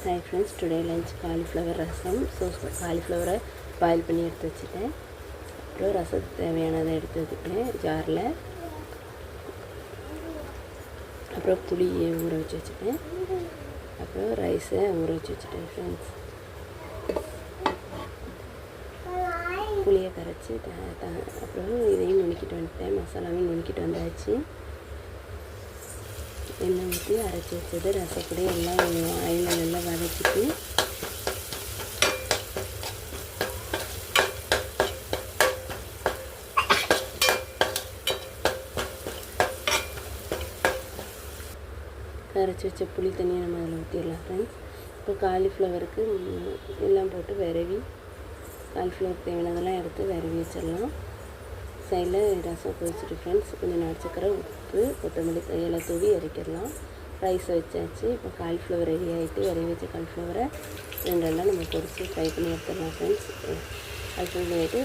Hi friends, today lunch cauliflower rasam. So cauliflower boil பண்ணி எடுத்து வச்சிட்டேன். அப்புறம் ரசத்துக்கு தேவையானதை எடுத்து வச்சிட்டேன் ஜாரில். அப்புறம் புளியை ஊற வச்சு வச்சுட்டேன். அப்புறம் ரைஸை ஊற வச்சு வச்சுட்டேன் ஃப்ரெண்ட்ஸ். புளியை கரைச்சி அப்புறம் இதையும் நுணுக்கிட்டு வந்துட்டேன். மசாலாவையும் நுணுக்கிட்டு வந்தாச்சு. எண்ணெய் ஊற்றி அரைச்சி வச்சது ரசப்பொடி எல்லாம் ஆயிலில் நல்லா வதக்கிட்டு கரைச்சி வச்ச புளி தண்ணியை நம்ம அதில் ஊற்றிடலாம் ஃப்ரெண்ட்ஸ். இப்போ காலிஃப்ளவருக்கு எல்லாம் போட்டு விரவி காலிஃப்ளவர் தேவையானதெல்லாம் எடுத்து விரவி வச்சிடலாம். சைடில் ரசம் கொதிச்சுட்டு ஃப்ரெண்ட்ஸ். கொஞ்சம் நாட்டு சக்கரை, உப்பு, கொத்தமல்லி இலை தூவி இறக்கிடலாம். ரைஸை வச்சாச்சு. இப்போ காலிஃப்ளவர் ரெடி ஆகிட்டு விரவி வச்ச காலிஃப்ளவரை ரெண்டெல்லாம் நம்ம பொரித்து ஃப்ரை பண்ணி எடுத்துடலாம் ஃப்ரெண்ட்ஸ். காலிஃப்ளவர் ஆகிட்டு